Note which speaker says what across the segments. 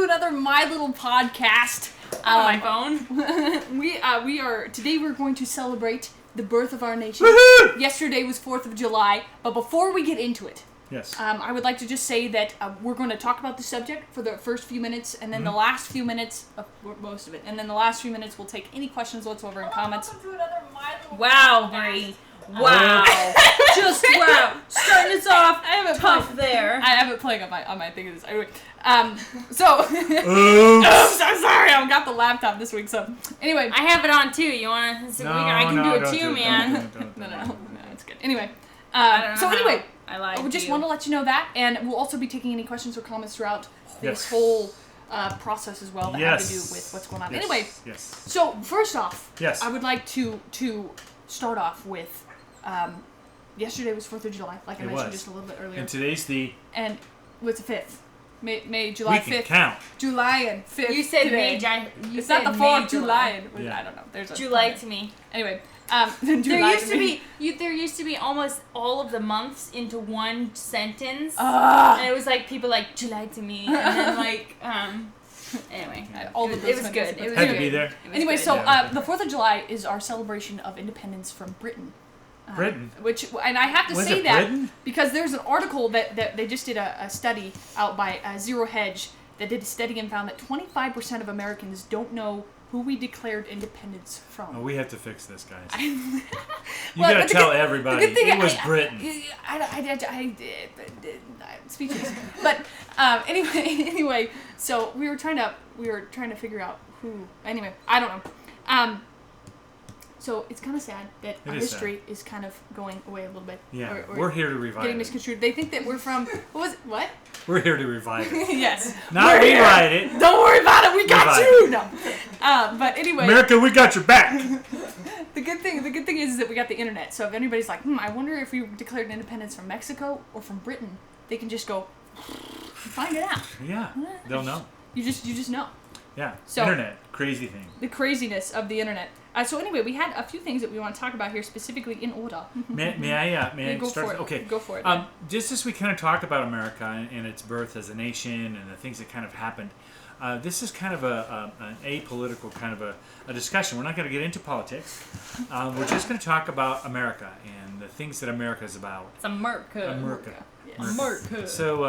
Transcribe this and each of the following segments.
Speaker 1: another My Little Podcast
Speaker 2: on my phone.
Speaker 1: Today we're going to celebrate the birth of our nation.
Speaker 3: Woohoo!
Speaker 1: Yesterday was 4th of July, but before we get into it,
Speaker 3: yes,
Speaker 1: I would like to just say that we're going to talk about the subject for the first few minutes, and then the last few minutes, most of it, and then the last few minutes we'll take any questions whatsoever and comments.
Speaker 2: Welcome to another My Little Wow, Bree. Wow. Just wow. Starting us off tough there.
Speaker 1: I have it playing on my thing. Anyway, so
Speaker 3: oops.
Speaker 1: I'm sorry, I got the laptop this week. So anyway,
Speaker 2: I have it on too. You wanna? I can do it too, man.
Speaker 1: No, it's good. Anyway,
Speaker 2: anyway,
Speaker 1: we just want to let you know that, and we'll also be taking any questions or comments throughout this whole process as well that have to do with what's going on.
Speaker 3: Yes.
Speaker 1: Anyway,
Speaker 3: yes.
Speaker 1: So first off,
Speaker 3: yes,
Speaker 1: I would like to start off with. Yesterday was 4th of July, like I mentioned just a little bit earlier.
Speaker 3: And today's
Speaker 1: and what's the 5th? May July 5th.
Speaker 3: We can count.
Speaker 1: July and 5th.
Speaker 2: You said
Speaker 1: today.
Speaker 2: May.
Speaker 1: It's not the 4th of July.
Speaker 3: Yeah.
Speaker 1: I don't know. There's a
Speaker 2: July to me.
Speaker 1: Anyway,
Speaker 2: there used to be almost all of the months into one sentence, and it was like people like July to me, and then like anyway, it was good. It was
Speaker 3: Had
Speaker 2: good.
Speaker 3: to be there.
Speaker 1: Anyway,
Speaker 2: good.
Speaker 1: so the 4th of July is our celebration of independence from Britain.
Speaker 3: Britain.
Speaker 1: And I have to
Speaker 3: Was
Speaker 1: say
Speaker 3: it
Speaker 1: that
Speaker 3: Britain?
Speaker 1: because there's an article that they just did a study out by Zero Hedge that did a study and found that 25% of Americans don't know who we declared independence from.
Speaker 3: Oh, we have to fix this, guys.
Speaker 1: You
Speaker 3: gotta tell everybody it was Britain.
Speaker 1: I'm speechless. But anyway, so we were trying to figure out who. Anyway, I don't know. So it's kind of sad that our history is kind of going away a little bit.
Speaker 3: Yeah,
Speaker 1: or
Speaker 3: we're here to revive
Speaker 1: getting
Speaker 3: it.
Speaker 1: misconstrued. They think that we're from what?
Speaker 3: We're here to revive it.
Speaker 1: Yes.
Speaker 3: Not rewrite it.
Speaker 1: Don't worry about it. We got
Speaker 3: Revive
Speaker 1: you. No. But anyway.
Speaker 3: America, we got your back.
Speaker 1: The good thing is that we got the internet. So if anybody's like, I wonder if we declared independence from Mexico or from Britain, they can just go find it out.
Speaker 3: Yeah, they'll know.
Speaker 1: You just know.
Speaker 3: Yeah.
Speaker 1: So,
Speaker 3: internet, crazy thing.
Speaker 1: The craziness of the internet. So anyway, we had a few things that we want to talk about here, specifically in order.
Speaker 3: May I
Speaker 1: go
Speaker 3: start?
Speaker 1: for it.
Speaker 3: Okay.
Speaker 1: Go for it.
Speaker 3: Just as we kind of talked about America and its birth as a nation and the things that kind of happened, this is kind of an apolitical kind of a discussion. We're not going to get into politics. We're just going to talk about America and the things that America is about.
Speaker 2: It's America.
Speaker 1: Yes. America.
Speaker 3: So,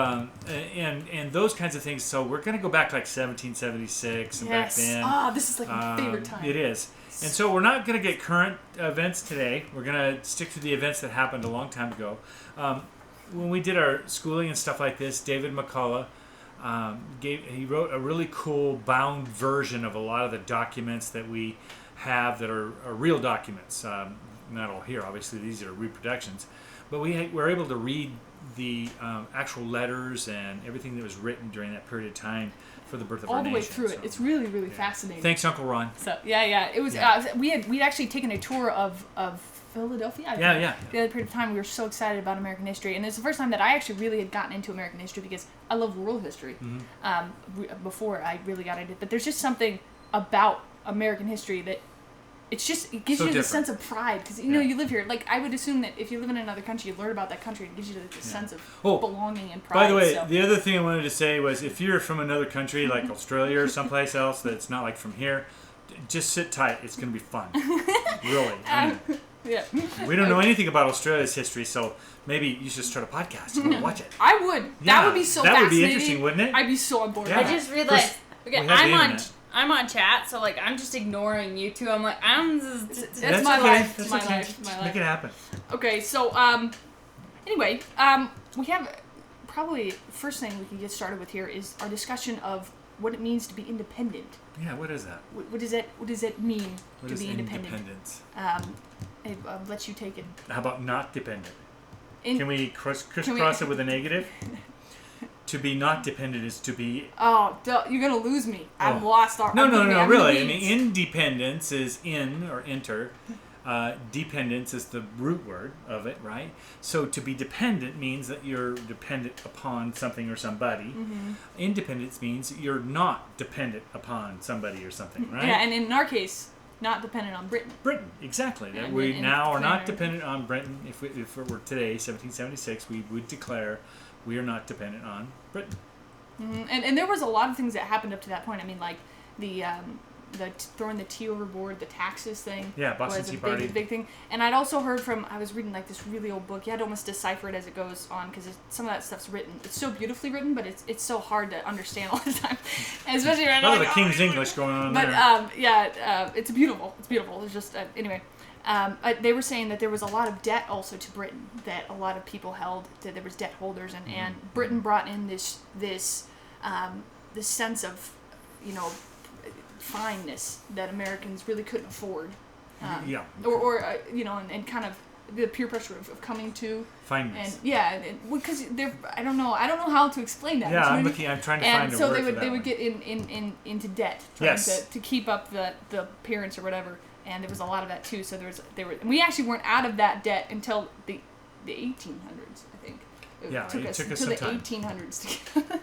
Speaker 3: and those kinds of things. So we're going to go back to like 1776 and back then.
Speaker 1: This is like my favorite time.
Speaker 3: It is. And so we're not going to get current events today. We're going to stick to the events that happened a long time ago. When we did our schooling and stuff like this, David McCullough, he wrote a really cool bound version of a lot of the documents that we have that are real documents. Not all here, obviously. These are reproductions. But we were able to read the actual letters and everything that was written during that period of time for the birth of our nation.
Speaker 1: All the way through it. It's really, really fascinating.
Speaker 3: Thanks, Uncle Ron.
Speaker 1: So it was. We'd actually taken a tour of Philadelphia. The other period of time, we were so excited about American history, and it's the first time that I actually really had gotten into American history because I love world history. Before I really got into it, but there's just something about American history that. It gives you the sense of pride because you live here. Like I would assume that if you live in another country, you learn about that country. It gives you the sense of belonging and pride.
Speaker 3: By the way, the other thing I wanted to say was if you're from another country like Australia or someplace else that's not like from here, just sit tight. It's going to be fun. Really. We don't know anything about Australia's history, so maybe you should start a podcast and watch it.
Speaker 1: I would. That would be so fascinating.
Speaker 3: That would be interesting, wouldn't it?
Speaker 1: I'd be so on board.
Speaker 2: Yeah. I just realized. I'm on chat, so like I'm just ignoring you two. I'm like
Speaker 1: that's my life. That's my life.
Speaker 3: Make it happen.
Speaker 1: Okay, so anyway, we have probably first thing we can get started with here is our discussion of what it means to be independent.
Speaker 3: Yeah, what is that?
Speaker 1: What does it mean to be independent?
Speaker 3: Independence?
Speaker 1: I'll let you take it.
Speaker 3: How about not dependent? Can we crisscross it with a negative? To be not dependent is to be...
Speaker 1: Oh, you're going to lose me. I'm lost.
Speaker 3: No, really. I mean, independence is in or enter. Dependence is the root word of it, right? So to be dependent means that you're dependent upon something or somebody. Mm-hmm. Independence means you're not dependent upon somebody or something, right?
Speaker 1: Yeah, and in our case, not dependent on Britain.
Speaker 3: Britain, exactly. Yeah, we now are not dependent on Britain. If it were today, 1776, we would declare we are not dependent on Britain.
Speaker 1: Mm-hmm. And there was a lot of things that happened up to that point. I mean, like the throwing the tea overboard, the taxes thing.
Speaker 3: Yeah, Boston Tea Party.
Speaker 1: Big thing. And I'd also heard I was reading like this really old book. You had to almost decipher it as it goes on because some of that stuff's written. It's so beautifully written, but it's so hard to understand all the time. Especially right now.
Speaker 3: A lot of the King's English going on
Speaker 1: but,
Speaker 3: there.
Speaker 1: it's beautiful. It's beautiful. It's just, anyway. They were saying that there was a lot of debt also to Britain that a lot of people held, that there was debt holders, and Britain brought in this sense of, fineness that Americans really couldn't afford. Or and kind of the peer pressure of coming to
Speaker 3: fineness.
Speaker 1: And because I don't know how to explain that.
Speaker 3: Yeah, I'm trying to find a word for that.
Speaker 1: And so they would get into debt trying to keep up the appearance or whatever. And there was a lot of that too. So we actually weren't out of that debt until the 1800s, I think.
Speaker 3: It took us
Speaker 1: to
Speaker 3: some
Speaker 1: the
Speaker 3: time.
Speaker 1: 1800s to get.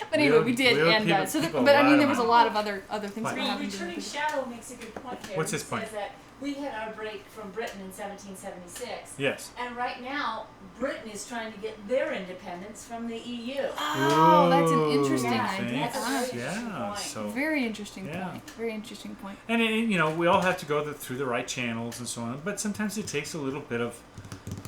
Speaker 1: But anyway, we did, and there was a lot of other things that happened.
Speaker 4: Returning Shadow makes a good point there.
Speaker 3: What's his point?
Speaker 4: Says that we had our break from Britain in 1776.
Speaker 3: Yes.
Speaker 4: And right now, Britain is trying to get their independence from the EU.
Speaker 1: Oh, that's an interesting
Speaker 4: idea.
Speaker 1: Very interesting point. Very interesting point.
Speaker 3: And we all have to go through the right channels and so on, but sometimes it takes a little bit of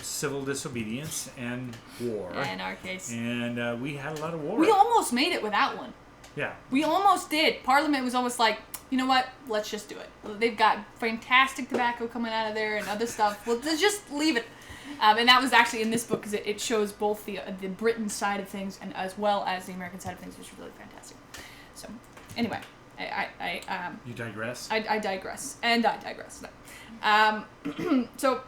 Speaker 3: civil disobedience and war.
Speaker 1: In our case.
Speaker 3: And we had a lot of war.
Speaker 1: We almost made it without one.
Speaker 3: Yeah.
Speaker 1: We almost did. Parliament was almost like, you know what? Let's just do it. They've got fantastic tobacco coming out of there and other stuff. Well, let's just leave it. And that was actually in this book because it shows both the Britain side of things and as well as the American side of things, which is really fantastic. So, anyway,
Speaker 3: You digress?
Speaker 1: I digress. And I digress. So,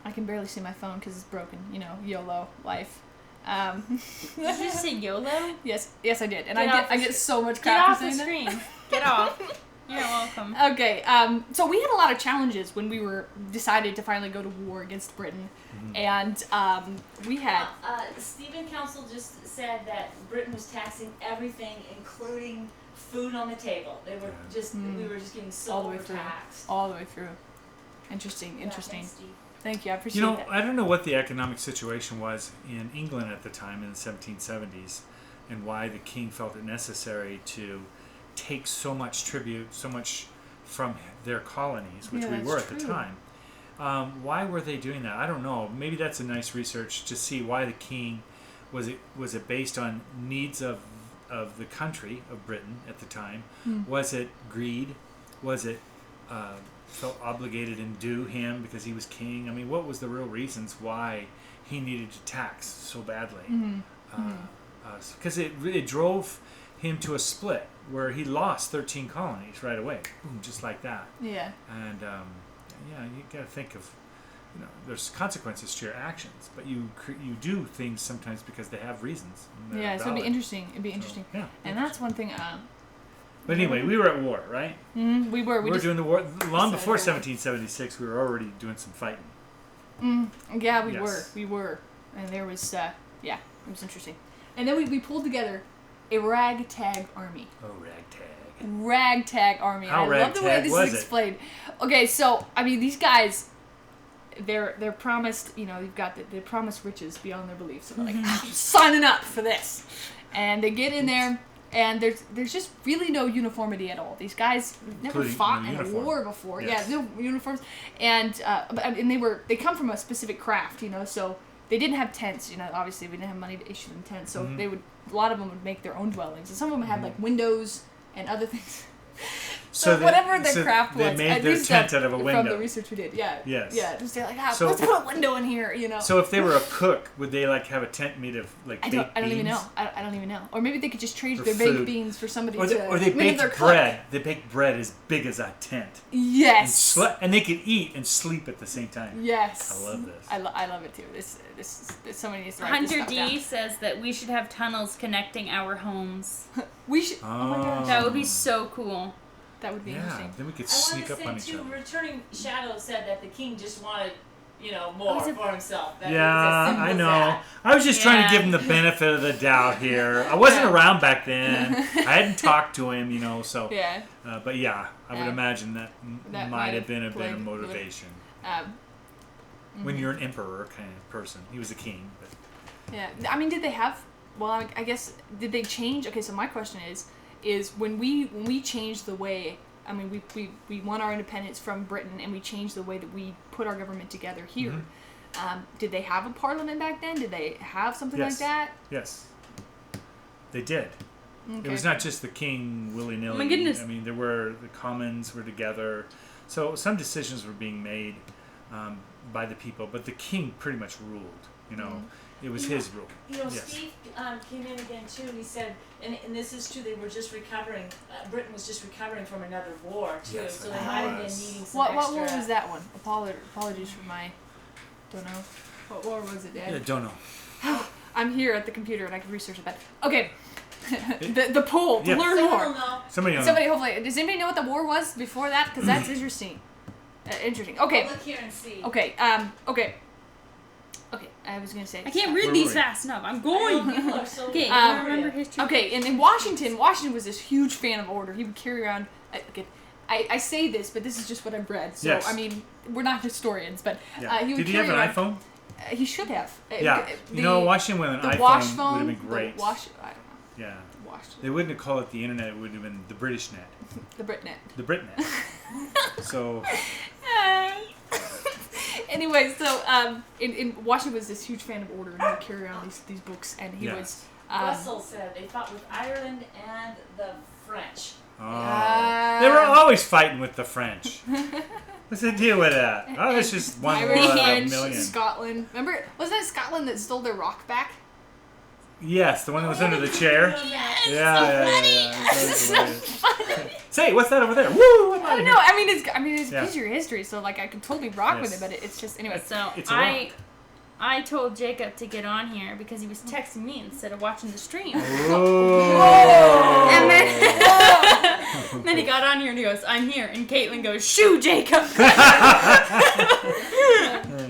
Speaker 1: I can barely see my phone because it's broken. YOLO life.
Speaker 2: Did you just say YOLO?
Speaker 1: Yes, I did. And I get so much crap for saying that.
Speaker 2: Get off the screen. Get off. You're welcome.
Speaker 1: Okay, so we had a lot of challenges when we decided to finally go to war against Britain, and we had...
Speaker 4: Stephen Council just said that Britain was taxing everything, including food on the table. They were we were just getting so overtaxed.
Speaker 1: All the way through. Interesting.
Speaker 4: Thanks, Steve.
Speaker 1: Thank you, I appreciate that.
Speaker 3: I don't know what the economic situation was in England at the time in the 1770s and why the king felt it necessary to take so much tribute, so much from their colonies, which we were at the time. Why were they doing that? I don't know. Maybe that's a nice research to see why the king, was it based on needs of the country of Britain at the time? Was it greed? Was it felt obligated and due him because he was king? I mean, what was the real reasons why he needed to tax so badly? Because it drove him to a split where he lost 13 colonies right away, boom, just like that.
Speaker 1: Yeah.
Speaker 3: And you got to think of, there's consequences to your actions, but you do things sometimes because they have reasons.
Speaker 1: Yeah, so it'd be interesting.
Speaker 3: Yeah.
Speaker 1: And that's one thing.
Speaker 3: But anyway, we were at war, right?
Speaker 1: We were.
Speaker 3: We were doing the war long before 1776. We were already doing some fighting.
Speaker 1: Yeah, we were, and there was it was interesting. And then we pulled together a ragtag army.
Speaker 3: Oh, ragtag.
Speaker 1: Ragtag army.
Speaker 3: How
Speaker 1: I love the way this is explained. Okay, so I mean these guys, they're promised. You've got they promised riches beyond their beliefs. So they're like, I'm signing up for this, and they get in there. And there's just really no uniformity at all. These guys never fought in a war before. Yes. Yeah, no uniforms. And they come from a specific craft, so they didn't have tents. Obviously we didn't have money to issue them tents, so a lot of them would make their own dwellings, and some of them had like windows and other things. So whatever their craft was,
Speaker 3: they made their tent out of a window.
Speaker 1: From the research we did, yeah.
Speaker 3: Yes.
Speaker 1: Yeah, just like, let's put a window in here,
Speaker 3: So if they were a cook, would they have a tent made of baked beans?
Speaker 1: I don't even know. I don't even know. Or maybe they could just trade their baked beans for somebody
Speaker 3: or they
Speaker 1: bake
Speaker 3: baked bread. They baked bread as big as a tent.
Speaker 1: Yes.
Speaker 3: And they could eat and sleep at the same time.
Speaker 1: Yes.
Speaker 3: I love this.
Speaker 1: I love it too. This somebody needs to write
Speaker 2: Hunter
Speaker 1: this stuff
Speaker 2: D
Speaker 1: down.
Speaker 2: says that we should have tunnels connecting our homes.
Speaker 1: We should. Oh my gosh.
Speaker 2: That would be so cool.
Speaker 1: That would be interesting.
Speaker 3: Then we could sneak up on each other.
Speaker 4: Returning Shadow said that the king just wanted, more for himself.
Speaker 3: I know. I was just trying to give him the benefit of the doubt here. I wasn't around back then. I hadn't talked to him, so.
Speaker 1: Yeah.
Speaker 3: But I would imagine that might have been a bit of motivation. When you're an emperor kind of person. He was a king. But.
Speaker 1: Yeah. I mean, did they have well, I guess, did they change? Okay, so my question is when we changed the way, I mean, we won our independence from Britain, and we changed the way that we put our government together here. Did they have a parliament back then? Did they have something like that?
Speaker 3: Yes. They did.
Speaker 1: Okay.
Speaker 3: It was not just the king willy-nilly.
Speaker 2: Oh my goodness.
Speaker 3: I mean, the commons were together. So some decisions were being made by the people, but the king pretty much ruled, you know. It was his rule.
Speaker 4: You know, Steve came in again too, and he said, and this is true, they were just recovering, Britain was just recovering from another war too, so they might have been needing some extra.
Speaker 1: What war was that one? Apologies for my, don't know. What war was it, Dad?
Speaker 3: I don't know.
Speaker 1: I'm here at the computer and I can research that. Okay. the poll, to learn
Speaker 4: Someone
Speaker 1: more.
Speaker 4: will know.
Speaker 3: Somebody
Speaker 1: Hopefully. Does anybody know what the war was before that? Because that's interesting. Interesting. Okay.
Speaker 4: I'll look here and see.
Speaker 1: Okay. Okay. I was gonna say.
Speaker 2: I can't read these fast enough. I'm going.
Speaker 4: People are so
Speaker 2: Okay, I remember history.
Speaker 1: Okay, and in Washington was this huge fan of order. He would carry around. I say this, but this is just what I've read. So I mean, we're not historians, but he would.
Speaker 3: Did he have an iPhone?
Speaker 1: He should have.
Speaker 3: Yeah. Washington with an iPhone would have been great.
Speaker 1: I don't know.
Speaker 3: Yeah.
Speaker 1: Wash.
Speaker 3: They wouldn't have called it the internet. It would have been the British net.
Speaker 1: The Britnet.
Speaker 3: The Britnet. So.
Speaker 1: Anyway, so in Washington was this huge fan of order, and he would carry around these books, and he was.
Speaker 4: Russell said they fought with Ireland and the French.
Speaker 3: Oh. They were always fighting with the French. What's the deal with that? Oh, it's just one war out of a million.
Speaker 1: Scotland. Remember, wasn't it Scotland that stole their rock back?
Speaker 3: Yes, the one that was under the chair.
Speaker 1: Yes,
Speaker 3: Yeah.
Speaker 1: so funny.
Speaker 3: Say, what's that over there? Woo! I'm out of here.
Speaker 1: No, I mean it's a piece of your history, so like I could totally rock with it, but it's just anyway.
Speaker 2: So
Speaker 3: It's
Speaker 2: I told Jacob to get on here because he was texting me instead of watching the stream.
Speaker 3: Oh.
Speaker 2: And then he got on here and he goes, "I'm here," and Caitlin goes, "Shoo, Jacob."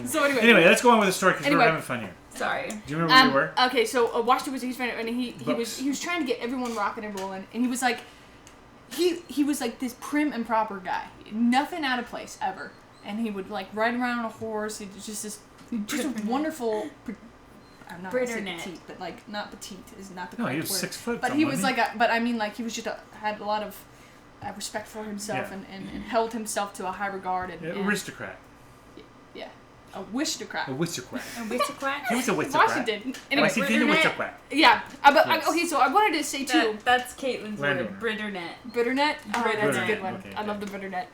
Speaker 1: So
Speaker 3: anyway, let's go on with the story because we're having fun here.
Speaker 2: Sorry.
Speaker 3: Do you remember where we were?
Speaker 1: Okay, so Washington was a huge fan, and he was trying to get everyone rocking and rolling, and he was like, he was like this prim and proper guy, nothing out of place ever, and he would like ride around on a horse. He was just a wonderful. I'm not gonna say petite, but like not petite is not the correct word.
Speaker 3: No, he was 6 foot.
Speaker 1: But he was like he was just had a lot of respect for himself and held himself to a high regard and
Speaker 3: aristocrat.
Speaker 1: Yeah. A wishtocrat.
Speaker 3: A wishtocrat.
Speaker 2: A wishtocrat?
Speaker 3: He was a wishtocrat.
Speaker 1: Washington. Anyway,
Speaker 3: Washington wishtocrat.
Speaker 1: Yeah. Okay, so I wanted to say too.
Speaker 2: That's Caitlin's word. Britternet.
Speaker 1: Britternet? Oh, that's a good one.
Speaker 3: Okay,
Speaker 1: I love the Britternet.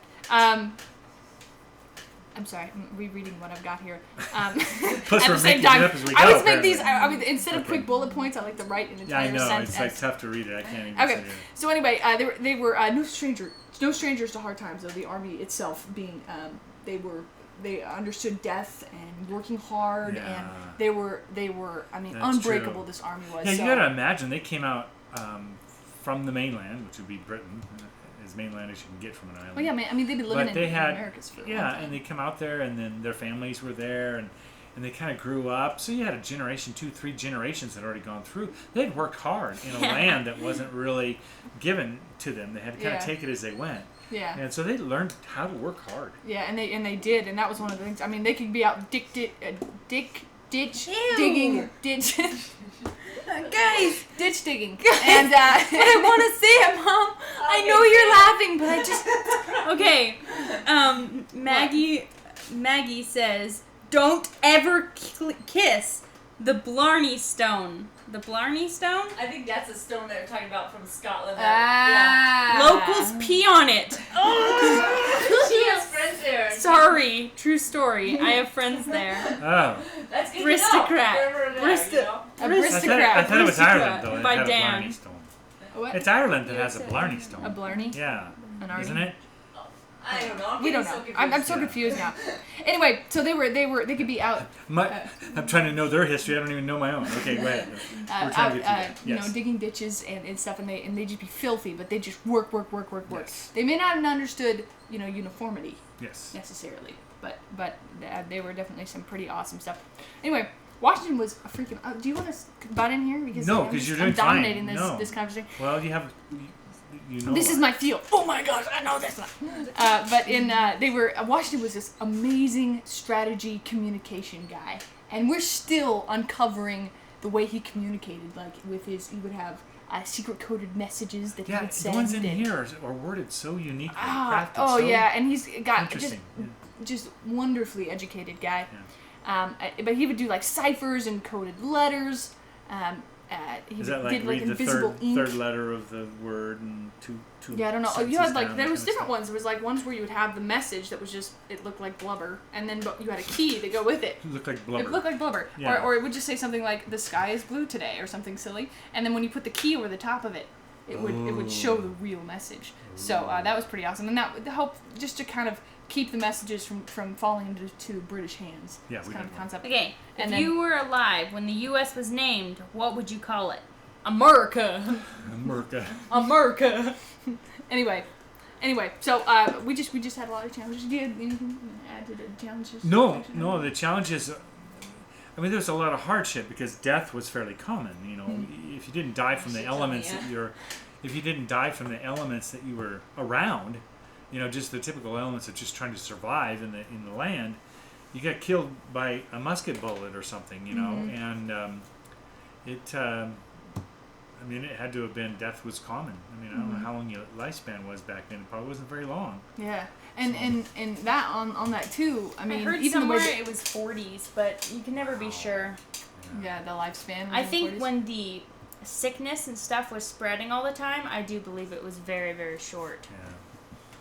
Speaker 1: I'm sorry, I'm rereading what I've got here.
Speaker 3: Plus,
Speaker 1: at
Speaker 3: we're
Speaker 1: the same
Speaker 3: making
Speaker 1: time,
Speaker 3: it up as we go.
Speaker 1: I always make these. I mean, instead of quick bullet points, I like to write an entire
Speaker 3: sentence. Yeah, I know.
Speaker 1: sentence.
Speaker 3: It's like tough to read it. I can't even
Speaker 1: Okay.
Speaker 3: say it.
Speaker 1: So anyway, they were no strangers to hard times. Though the army itself being, they understood death and working hard, and they were. I mean, that's unbreakable. True. This army was.
Speaker 3: Yeah, you gotta imagine they came out from the mainland, which would be Britain. As mainland as you can get from an island.
Speaker 1: Well, yeah, man. I mean, they've been living in the Americas for a long time.
Speaker 3: And they come out there, and then their families were there, and they kind of grew up. So you had a generation, 2-3 generations that had already gone through. They'd worked hard in a land that wasn't really given to them. They had to kind of take it as they went. Yeah. And so they learned how to work hard.
Speaker 1: Yeah, and they did, and that was one of the things. I mean, they could be out ditch guys, ditch digging. And but I want to say it, Mom. I know you're laughing, but I just Maggie says, "Don't ever kiss the Blarney Stone." The Blarney Stone?
Speaker 4: I think that's a stone they're talking about from Scotland.
Speaker 2: Locals pee on it.
Speaker 4: Oh. She has friends there.
Speaker 2: Sorry, true story. I have friends there.
Speaker 3: Oh.
Speaker 4: That's good
Speaker 2: Aristocrat.
Speaker 1: Aristocrat.
Speaker 3: I thought it was Ireland, though.
Speaker 2: By
Speaker 3: had a
Speaker 2: Dan.
Speaker 3: Blarney Stone.
Speaker 1: What?
Speaker 3: It's Ireland that has a Blarney Stone.
Speaker 1: A Blarney?
Speaker 3: Yeah.
Speaker 1: An Arnie?
Speaker 3: Isn't it?
Speaker 4: I don't know.
Speaker 1: We don't know. I'm so confused now. Anyway, so they could be out.
Speaker 3: I'm trying to know their history. I don't even know my own. Okay, go ahead. We're trying to get to that.
Speaker 1: Digging ditches and stuff, and they just be filthy, but they just work.
Speaker 3: Yes.
Speaker 1: They may not have understood, uniformity.
Speaker 3: Yes.
Speaker 1: Necessarily, but they were definitely some pretty awesome stuff. Anyway, Washington was a freaking. Do you want to butt in here because
Speaker 3: you're doing
Speaker 1: dominating
Speaker 3: fine.
Speaker 1: this conversation?
Speaker 3: Well, you have.
Speaker 1: This is my field. Oh my gosh, I know this one. But Washington was this amazing strategy communication guy, and we're still uncovering the way he communicated, like with he would have secret coded messages that he would send.
Speaker 3: The ones in here are worded so uniquely, crafted.
Speaker 1: Oh yeah, and he's got just wonderfully educated guy. Yeah. But he would do like ciphers and coded letters. He
Speaker 3: Is that like
Speaker 1: did
Speaker 3: read the
Speaker 1: invisible ink.
Speaker 3: third letter of the word and two
Speaker 1: Yeah, I don't know. You had like there was different
Speaker 3: ones.
Speaker 1: ones. There was like ones where you would have the message that was just it looked like blubber, and then you had a key to go with it.
Speaker 3: It looked like blubber.
Speaker 1: It looked like blubber,
Speaker 3: Yeah.
Speaker 1: or it would just say something like "the sky is blue today" or something silly, and then when you put the key over the top of it, it would show the real message. So that was pretty awesome, and that would help just to kind of keep the messages from falling into British hands.
Speaker 3: Yeah,
Speaker 1: That's kind of the concept.
Speaker 2: Okay,
Speaker 1: and
Speaker 2: if you were alive when the U.S. was named, what would you call it?
Speaker 1: America.
Speaker 3: America.
Speaker 1: Anyway, so we just had a lot of challenges. Do you have anything to add to the challenges?
Speaker 3: No, the challenges. I mean, there was a lot of hardship because death was fairly common. You know, if you didn't die from the elements if you didn't die from the elements that you were around, you know, just the typical elements of just trying to survive in the land, you got killed by a musket bullet or something. You know, and I mean, it had to have been death was common. I mean, I don't know how long your lifespan was back then. It probably wasn't very long.
Speaker 1: Yeah, and that on that too. I mean,
Speaker 2: I heard
Speaker 1: even
Speaker 2: somewhere it was 40s, but you can never be sure.
Speaker 1: Yeah, the lifespan.
Speaker 2: I think when the sickness and stuff was spreading all the time, I do believe it was very, very short.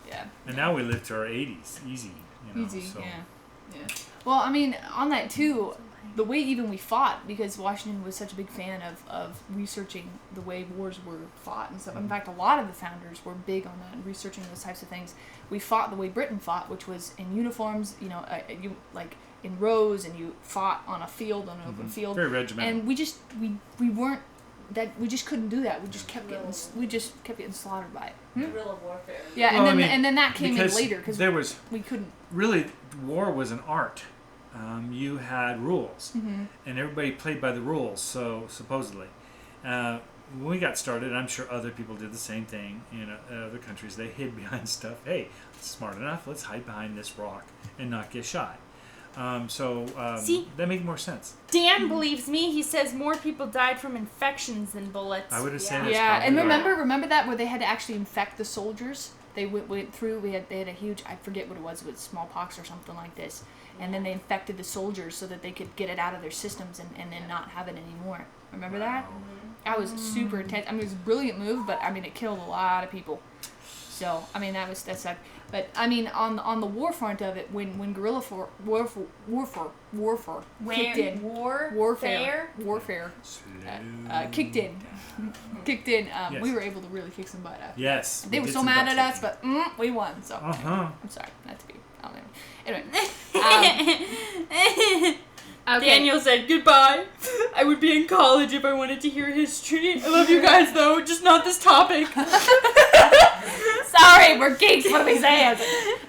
Speaker 1: Yeah.
Speaker 3: And now we live to our 80s, easy. You know,
Speaker 1: Easy.
Speaker 3: so.
Speaker 1: Yeah. Well, I mean, on that too. The way even we fought, because Washington was such a big fan of researching the way wars were fought and stuff. In fact, a lot of the founders were big on that and researching those types of things. We fought the way Britain fought, which was in uniforms, you know, you like in rows, and you fought on a field, on an open field.
Speaker 3: Very regimental.
Speaker 1: And we weren't that we just couldn't do that. We just kept getting slaughtered by it.
Speaker 4: Guerrilla warfare.
Speaker 1: Yeah,
Speaker 3: Well,
Speaker 1: and then that came in later because we couldn't.
Speaker 3: Really, war was an art. You had rules, and everybody played by the rules. So supposedly, when we got started, I'm sure other people did the same thing in other countries. They hid behind stuff. Hey, it's smart enough. Let's hide behind this rock and not get shot.
Speaker 2: See?
Speaker 3: That made more sense.
Speaker 2: Dan believes me. He says more people died from infections than bullets.
Speaker 3: I would have said
Speaker 1: yeah, and remember that where they had to actually infect the soldiers. They went through. They had a huge. I forget what it was smallpox or something like this. And then they infected the soldiers so that they could get it out of their systems and then not have it anymore. Remember that? That was super intense. I mean, it was a brilliant move, but I mean, it killed a lot of people. So, I mean, that sucked. But I mean, on the war front of it, when guerrilla warfare kicked in, warfare kicked in,
Speaker 3: yes.
Speaker 1: we were able to really kick some butt after.
Speaker 3: Yes.
Speaker 1: They were so mad at us, but we won. So I'm sorry, not to be. Anyway.
Speaker 2: Okay. Daniel said, goodbye. I would be in college if I wanted to hear history. I love you guys, though, just not this topic.
Speaker 1: Sorry, we're geeks. What are we saying?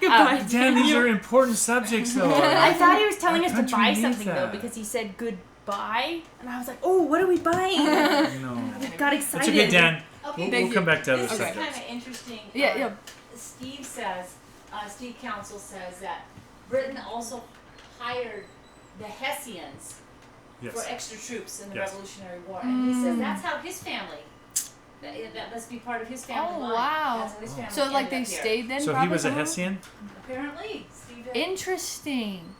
Speaker 2: Goodbye.
Speaker 3: Dan, these are important subjects, though.
Speaker 2: I thought he was telling us to buy something,
Speaker 3: that.
Speaker 2: though, because he said goodbye. And I was like, oh, what are we buying?
Speaker 3: No.
Speaker 2: I got excited.
Speaker 3: It's okay, Dan.
Speaker 4: Okay,
Speaker 3: We'll come back to other
Speaker 4: this
Speaker 3: subjects.
Speaker 4: is kind of interesting.
Speaker 1: Yeah.
Speaker 4: Steve Council says that Britain also hired the Hessians for extra troops in the Revolutionary War. And he says that's how his family, that must be part of his family line.
Speaker 1: Wow.
Speaker 4: That's how his family
Speaker 1: So, like, they
Speaker 4: ended up here.
Speaker 1: stayed then?
Speaker 3: So he was a Hessian?
Speaker 4: Apparently. Steve
Speaker 1: Interesting.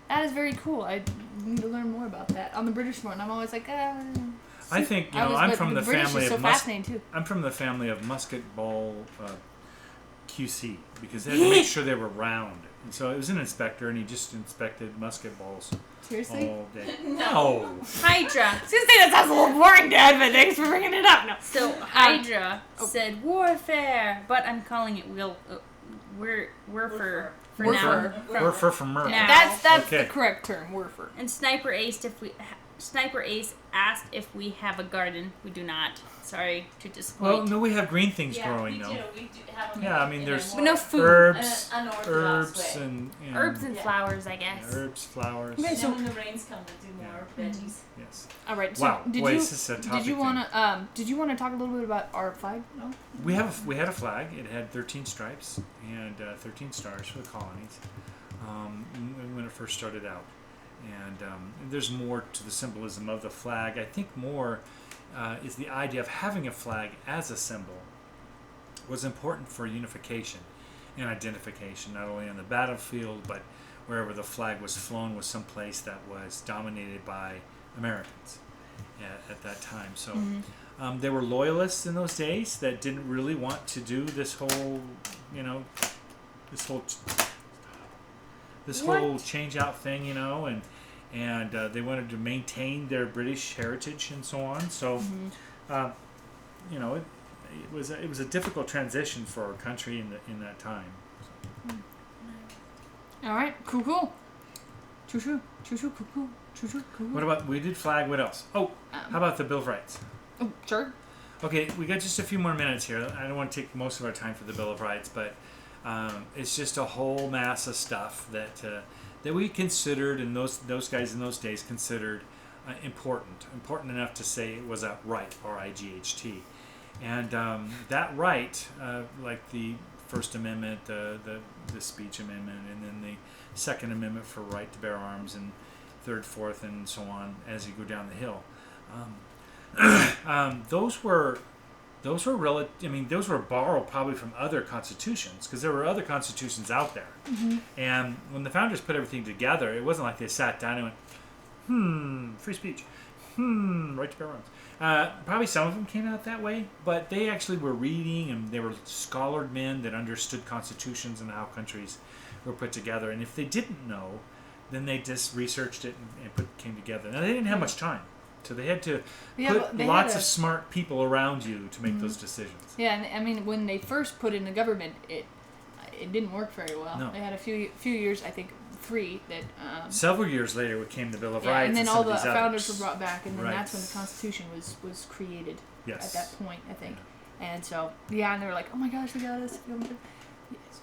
Speaker 1: That is very cool. I need to learn more about that. On the British front, I'm always like,
Speaker 3: I think, I'm from the family of
Speaker 1: too.
Speaker 3: I'm from the family of musket ball QC because they had to make sure they were round. And so it was an inspector, and he just inspected musket balls
Speaker 1: Seriously?
Speaker 3: all day. No.
Speaker 2: Hydra.
Speaker 1: I was gonna say that sounds a little boring, Dad, but thanks for bringing it up. No.
Speaker 2: So Hydra said warfare, but I'm calling it warfare for now.
Speaker 3: Warfare for murder.
Speaker 2: Now.
Speaker 1: That's the correct term, warfare.
Speaker 2: And Sniper Ace asked if we have a garden. We do not. Sorry to disappoint.
Speaker 3: Well, no, we have green things growing, though.
Speaker 4: We do have them.
Speaker 3: Yeah, I mean, there's
Speaker 1: no food.
Speaker 3: herbs,
Speaker 4: unorthodox way.
Speaker 3: and
Speaker 2: herbs and flowers, I guess.
Speaker 3: Yeah, herbs, flowers.
Speaker 1: Okay,
Speaker 4: And
Speaker 1: so
Speaker 4: then when the rains come, we'll do more veggies.
Speaker 3: Yes.
Speaker 1: all right. So
Speaker 3: Wow.
Speaker 1: did
Speaker 3: This is a topic
Speaker 1: did you want to talk a little bit about our flag? No.
Speaker 3: We had a flag. It had 13 stripes and 13 stars for the colonies when it first started out. And there's more to the symbolism of the flag. I think more is the idea of having a flag as a symbol was important for unification and identification, not only on the battlefield, but wherever the flag was flown was someplace that was dominated by Americans at that time. So they were loyalists in those days that didn't really want to do this whole, this whole change out thing, and they wanted to maintain their British heritage and so on. So, it was a difficult transition for our country in that time.
Speaker 1: All right, cool. Choo cool.
Speaker 3: What about, we did flag, what else? Oh, how about the Bill of Rights?
Speaker 1: Oh, sure.
Speaker 3: Okay, we got just a few more minutes here. I don't want to take most of our time for the Bill of Rights, but it's just a whole mass of stuff that we considered, and those guys in those days considered important enough to say it was a right, R-I-G-H-T. And that right, like the First Amendment, the Speech Amendment, and then the Second Amendment for right to bear arms, and Third, Fourth, and so on as you go down the hill. Those were those were borrowed probably from other constitutions, because there were other constitutions out there. And when the founders put everything together, it wasn't like they sat down and went, free speech, right to bear arms. Probably some of them came out that way, but they actually were reading, and they were scholared men that understood constitutions and how countries were put together. And if they didn't know, then they just researched it and came together. Now, they didn't have much time, so they had to put lots of smart people around you to make those decisions.
Speaker 1: Yeah, and I mean, when they first put in the government, it didn't work very well.
Speaker 3: No.
Speaker 1: They had a few years, I think, free. That
Speaker 3: several years later, it came the Bill of Rights,
Speaker 1: and then
Speaker 3: all
Speaker 1: the founders were brought back, and then
Speaker 3: Right.
Speaker 1: that's when the Constitution was created.
Speaker 3: Yes.
Speaker 1: At that point, I think. And so, and they were like, oh my gosh, we got this. Yes.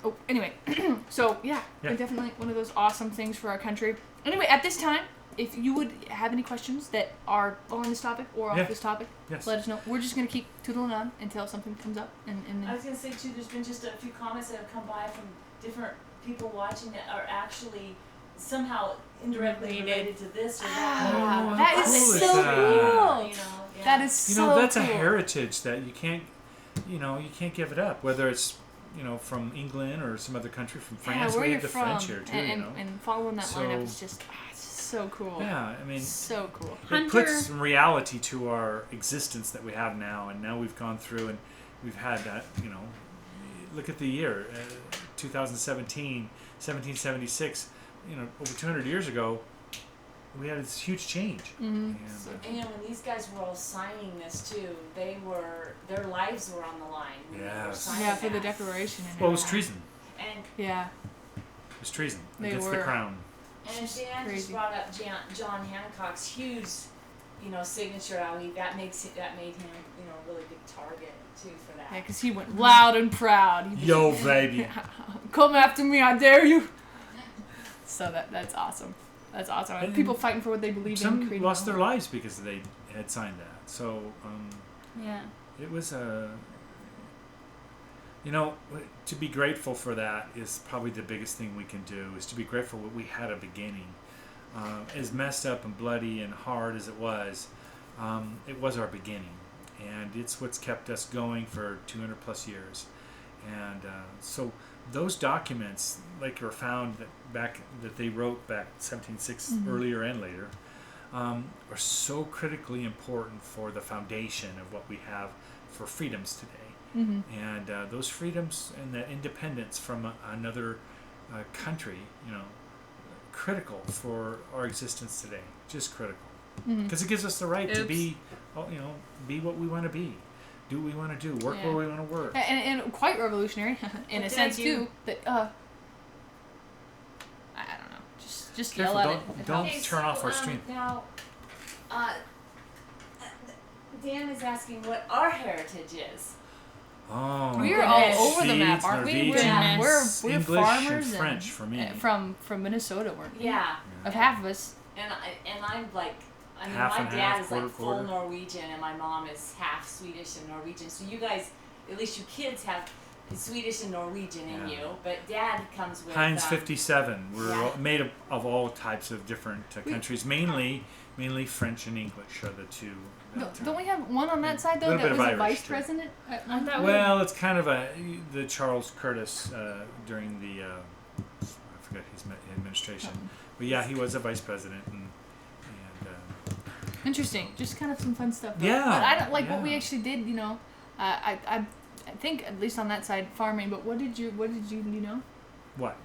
Speaker 1: Oh, anyway. So, definitely one of those awesome things for our country. Anyway, at this time, if you would have any questions that are on this topic or off this topic, let us know. We're just going to keep tootling on until something comes up. And then
Speaker 4: I was going to say, too, there's been just a few comments that have come by from different people watching that are actually somehow indirectly related to this or that.
Speaker 1: That is so cool. That is so cool.
Speaker 3: That's a heritage that you can't give it up, whether it's from England or some other country, from France.
Speaker 1: Where
Speaker 3: We
Speaker 1: you're
Speaker 3: have the
Speaker 1: from,
Speaker 3: French here too,
Speaker 1: and following that lineup is just so cool.
Speaker 3: Yeah, I mean,
Speaker 1: so cool.
Speaker 3: It puts some reality to our existence that we have now, and now we've gone through and we've had that. Look at the year, 2017, 1776. Over 200 years ago, we had this huge change.
Speaker 4: And when these guys were all signing this too, their lives were on the line.
Speaker 1: For the Declaration.
Speaker 3: Well, it was treason.
Speaker 4: And
Speaker 3: it was treason against the crown.
Speaker 4: And Dan just brought up John Hancock's huge, signature out. That made him, a really big target too for that.
Speaker 1: Yeah, because he went loud and proud.
Speaker 3: Yo, baby,
Speaker 1: come after me, I dare you. So that's awesome. That's awesome. And people fighting for what they believe in.
Speaker 3: Some lost their lives because they had signed that. So, it was to be grateful for that is probably the biggest thing we can do, is to be grateful that we had a beginning. As messed up and bloody and hard as it was our beginning. And it's what's kept us going for 200 plus years. And so those documents, like were found that they wrote back 1706 earlier and later, are so critically important for the foundation of what we have for freedoms today. And those freedoms and that independence from another country, critical for our existence today. Just critical, because it gives us the right to be what we want to be. Do what we want to do, work where we want to work,
Speaker 1: and quite revolutionary in a sense too. That I don't know, just
Speaker 3: careful,
Speaker 1: yell at it.
Speaker 3: Don't turn off our stream.
Speaker 4: Now, Dan is asking what our heritage is.
Speaker 3: Oh,
Speaker 1: we're all over the map, aren't we? We're
Speaker 3: English
Speaker 1: farmers
Speaker 3: and French for me.
Speaker 1: From Minnesota, we're of half of us.
Speaker 4: And I'm like.
Speaker 3: Half
Speaker 4: my dad is
Speaker 3: quarter,
Speaker 4: like full Norwegian, and my mom is half Swedish and Norwegian. So you guys, at least you kids, have Swedish and Norwegian in you, but Dad comes with
Speaker 3: Heinz 57. We're made of all types of different countries, mainly French and English are the two.
Speaker 1: Don't we have one on that side though that was a vice president?
Speaker 3: Well, it's kind of the Charles Curtis during the I forget his administration, but yeah, he was a vice president and
Speaker 1: interesting. Just kind of some fun stuff. Though.
Speaker 3: Yeah,
Speaker 1: but I don't like what we actually did. You know, I think at least on that side farming. But what did you know?
Speaker 3: What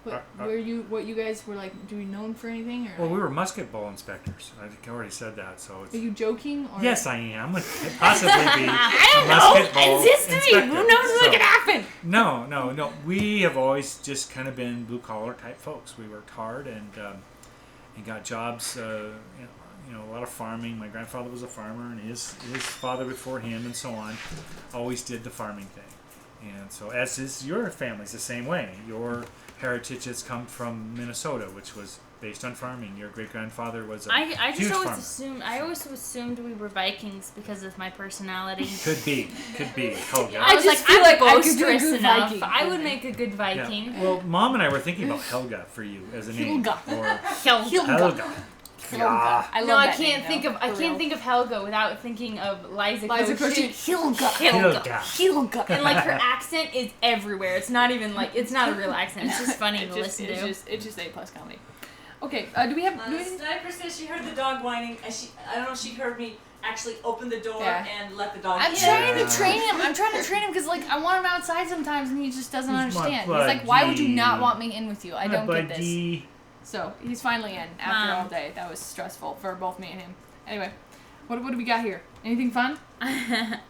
Speaker 1: what you guys were like? Do we known for anything? Or
Speaker 3: well, we were musket ball inspectors. I already said that. So it's,
Speaker 1: are you joking? Or?
Speaker 3: Yes, I am. Possibly be
Speaker 1: I don't
Speaker 3: a musket
Speaker 1: know.
Speaker 3: ball
Speaker 1: Exist to me.
Speaker 3: inspector.
Speaker 1: Who knows what could happen?
Speaker 3: No. We have always just kind of been blue collar type folks. We worked hard and got jobs. You know, a lot of farming. My grandfather was a farmer, and his father before him, and so on, always did the farming thing. And so, as is your family's the same way. Your heritage has come from Minnesota, which was based on farming. Your great grandfather was a huge farmer.
Speaker 2: I always assumed we were Vikings because of my personality.
Speaker 3: Could be. Helga.
Speaker 2: I was like, I'm boisterous enough.
Speaker 1: Viking.
Speaker 2: I would make a good Viking.
Speaker 3: Yeah. Well, Mom and I were thinking about Helga for you as a name.
Speaker 1: Helga.
Speaker 3: Yeah.
Speaker 2: I can't think of Helga without thinking of Liza Koshy.
Speaker 1: Hilga.
Speaker 2: And like her accent is everywhere. It's not even like it's not a real accent. It's just funny to listen to.
Speaker 1: It's just A+ comedy. Okay. Do we have?
Speaker 4: Sniper says she heard the dog whining. And I don't know if she heard me actually open the door and let the dog in.
Speaker 1: I'm trying to train him because like I want him outside sometimes and he just doesn't understand. He's like, why would you not want me in with you? I don't get this. So he's finally in after all day. That was stressful for both me and him. Anyway, what do we got here? Anything fun?
Speaker 2: I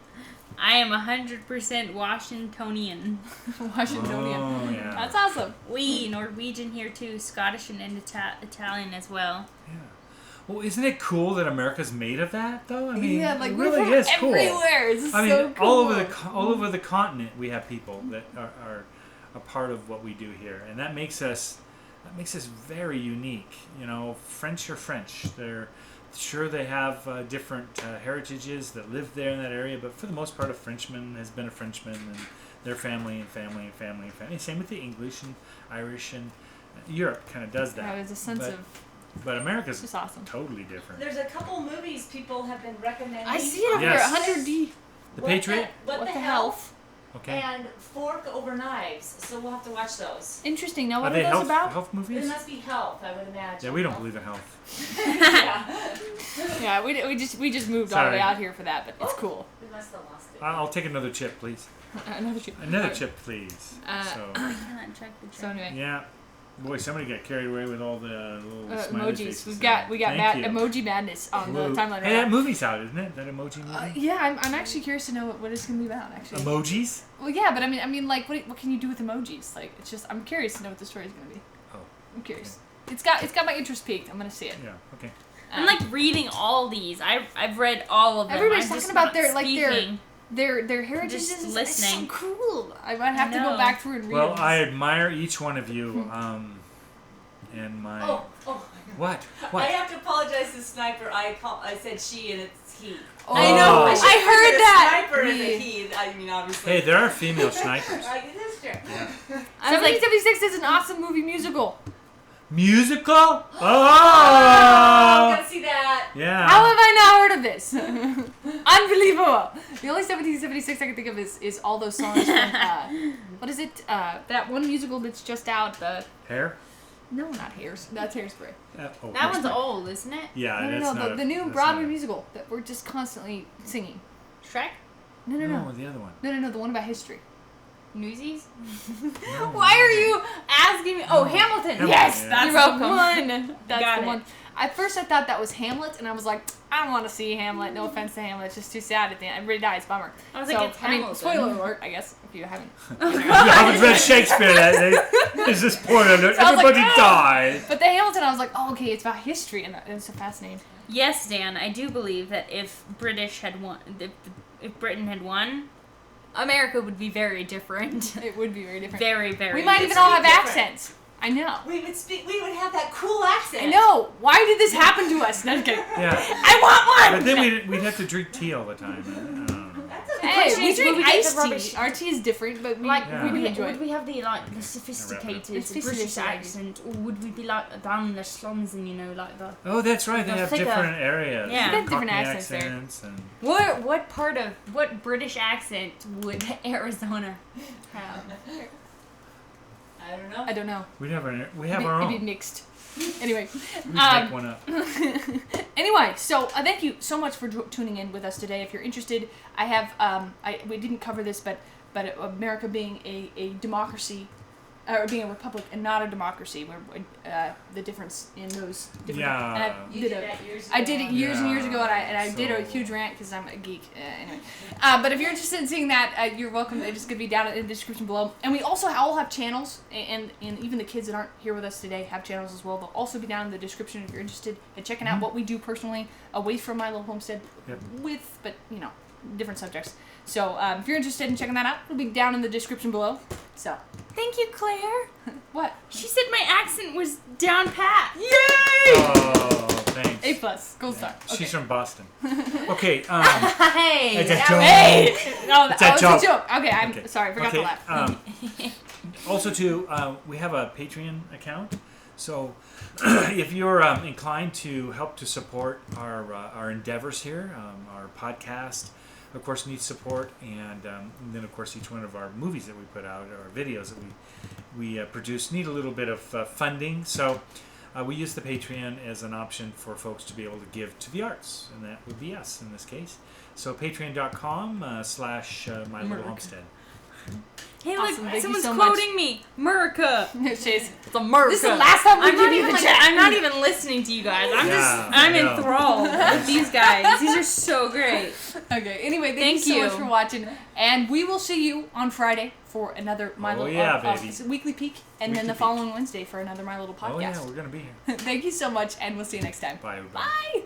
Speaker 2: am 100% Washingtonian.
Speaker 1: Washingtonian.
Speaker 3: Oh, yeah.
Speaker 1: That's awesome.
Speaker 2: We Norwegian here too, Scottish and Italian as well.
Speaker 3: Yeah. Well, isn't it cool that America's made of that though? I mean,
Speaker 1: like
Speaker 3: it really is cool.
Speaker 1: Everywhere. It's
Speaker 3: I mean,
Speaker 1: so cool.
Speaker 3: all over the continent, we have people that are a part of what we do here, and that makes us very unique. You know, French are French. They have different heritages that live there in that area, but for the most part, a Frenchman has been a Frenchman, and their family and family and family and family. Same with the English and Irish, and Europe kind of does that.
Speaker 1: Yeah, there's a sense of.
Speaker 3: But America's
Speaker 1: just awesome.
Speaker 3: Totally different.
Speaker 4: There's a couple movies people have been recommending.
Speaker 1: I see it over here, 100D.
Speaker 3: The Patriot?
Speaker 4: What the Health?
Speaker 3: Okay.
Speaker 4: And Fork Over Knives. So we'll have to watch those.
Speaker 1: Interesting. Now, what are those about?
Speaker 3: Health movies?
Speaker 4: It must be health, I would imagine.
Speaker 3: Yeah, we don't believe in health.
Speaker 1: Yeah, we just moved all the way out here for that, but it's cool.
Speaker 4: We must have lost it.
Speaker 3: I'll take another chip, please. Another chip, please.
Speaker 1: So anyway.
Speaker 3: Yeah. Boy, somebody got carried away with all the little smiley
Speaker 1: emojis.
Speaker 3: faces.
Speaker 1: We got emoji madness on the timeline.
Speaker 3: Hey, that movie's out, isn't it? That emoji movie.
Speaker 1: Yeah, I'm actually curious to know what it's gonna be about. Actually.
Speaker 3: Emojis?
Speaker 1: Well, yeah, but I mean, like, what can you do with emojis? Like, it's just I'm curious to know what the story's gonna be.
Speaker 3: Oh.
Speaker 1: I'm curious. Okay. It's got my interest peaked. I'm gonna see it.
Speaker 3: Yeah. Okay.
Speaker 2: I'm like reading all these. I've read all of them.
Speaker 1: Everybody's talking about their heritage.
Speaker 2: Just listening.
Speaker 1: It's so cool. I might have to go back through and read.
Speaker 3: Well, I admire each one of you. And my What?
Speaker 4: I have to apologize to Sniper. I said she and it's he.
Speaker 1: Oh. I know. I heard that.
Speaker 4: Sniper is a he. I mean, obviously.
Speaker 3: Hey, there are female snipers.
Speaker 4: It is true.
Speaker 3: Yeah.
Speaker 1: 1776 is an awesome movie musical.
Speaker 3: Musical?
Speaker 4: Oh, I gotta see that.
Speaker 3: Yeah.
Speaker 1: How have I not heard of this? Unbelievable. The only 1776 I can think of is all those songs from what is it? That one musical that's just out. The
Speaker 3: Hair?
Speaker 1: No, not Hairs. That's Hairspray.
Speaker 2: That one's old, isn't it?
Speaker 3: Yeah,
Speaker 1: no. The new Broadway musical that we're just constantly singing.
Speaker 2: Shrek?
Speaker 1: No.
Speaker 3: No, the other one.
Speaker 1: No. The one about history.
Speaker 2: Newsies?
Speaker 3: No.
Speaker 2: Why are you asking me? Oh, Hamilton.
Speaker 1: Yes,
Speaker 2: yeah.
Speaker 1: that's the one. That's
Speaker 2: Got
Speaker 1: the
Speaker 2: it.
Speaker 1: one. At first, I thought that was Hamlet, and I was like, I don't want to see Hamlet. No offense to Hamlet, it's just too sad at the end. Everybody dies, bummer.
Speaker 2: I was like, it's Hamilton.
Speaker 1: Spoiler alert, I guess, if you haven't.
Speaker 3: You haven't read Shakespeare. There's this point under everybody died.
Speaker 1: But the Hamilton, I was like, oh, okay, it's about history, and it's so fascinating.
Speaker 2: Yes, Dan, I do believe that if Britain had won, America would be very different.
Speaker 1: It would be very different.
Speaker 2: Very, very.
Speaker 1: We might even all have accents. I know.
Speaker 4: We would have that cool accent.
Speaker 1: I know. Why did this happen to us? No, I'm kidding.
Speaker 3: Yeah.
Speaker 1: I want one!
Speaker 3: But then we'd have to drink tea all the time.
Speaker 1: Hey,
Speaker 2: question
Speaker 1: we
Speaker 2: is,
Speaker 1: drink
Speaker 2: would we get
Speaker 1: iced
Speaker 2: the rubbish?
Speaker 1: tea. Our tea is different, but we,
Speaker 2: Like,
Speaker 1: we enjoy
Speaker 2: would
Speaker 1: it.
Speaker 2: we have the sophisticated
Speaker 1: It's
Speaker 2: British
Speaker 1: sophisticated.
Speaker 2: accent, or would we be like down in the slums and like the?
Speaker 3: Oh, that's right. They
Speaker 2: The
Speaker 3: have
Speaker 2: figure.
Speaker 3: different areas.
Speaker 2: Yeah.
Speaker 1: They got different
Speaker 3: Cockney
Speaker 1: accents there.
Speaker 3: and
Speaker 2: What British accent would Arizona have?
Speaker 4: I don't know.
Speaker 1: I don't know.
Speaker 3: we have our
Speaker 1: It'd be
Speaker 3: own.
Speaker 1: mixed. Anyway.
Speaker 3: We make one up.
Speaker 1: Anyway, so thank you so much for tuning in with us today. If you're interested, I have we didn't cover this, but America being a democracy, or being a republic and not a democracy, where the difference in those different.
Speaker 3: Yeah.
Speaker 1: And
Speaker 4: You did that years ago.
Speaker 1: I did it years and years ago, and I did a
Speaker 3: So-
Speaker 1: huge rant because I'm a geek. Anyway, but if you're interested in seeing that, you're welcome. It's going to be down in the description below. And we also all have channels, and even the kids that aren't here with us today have channels as well. They'll also be down in the description if you're interested in checking out what we do personally away from My Little Homestead, but different subjects. So if you're interested in checking that out, it'll be down in the description below. So
Speaker 2: Thank you, Claire.
Speaker 1: what?
Speaker 2: She said my accent was down pat.
Speaker 1: Yay!
Speaker 3: Oh, thanks.
Speaker 1: A+, gold star. Okay.
Speaker 3: She's from Boston. Okay.
Speaker 2: Hey.
Speaker 3: It's a joke.
Speaker 1: Hey! No,
Speaker 3: It's
Speaker 1: that
Speaker 3: a
Speaker 1: was a
Speaker 3: joke.
Speaker 1: joke. Okay, I'm
Speaker 3: Okay.
Speaker 1: sorry, forgot to laugh.
Speaker 3: Also, too, we have a Patreon account. So, if you're inclined to help to support our endeavors here, our podcast, of course, needs support, and then, of course, each one of our movies that we put out, or videos that we produce, need a little bit of funding. So, we use the Patreon as an option for folks to be able to give to the arts, and that would be us in this case. So, patreon.com/My Little Homestead.
Speaker 2: Hey,
Speaker 1: Awesome,
Speaker 2: look,
Speaker 1: thank you
Speaker 2: someone's
Speaker 1: so much.
Speaker 2: quoting me. America.
Speaker 1: Chase.
Speaker 2: It's America.
Speaker 1: This is the last time we give you the chat.
Speaker 2: I'm not even listening to you guys. I'm
Speaker 3: I know.
Speaker 2: enthralled with these guys. These are so great.
Speaker 1: Okay, anyway, thank you so much for watching. And we will see you on Friday for another My Little
Speaker 3: baby.
Speaker 1: weekly peek. And then
Speaker 3: Weekly
Speaker 1: the
Speaker 3: peek.
Speaker 1: following Wednesday for another My Little podcast.
Speaker 3: Oh, yeah, we're going to be here.
Speaker 1: Thank you so much, and we'll see you next time.
Speaker 3: Bye, everybody.
Speaker 1: Bye!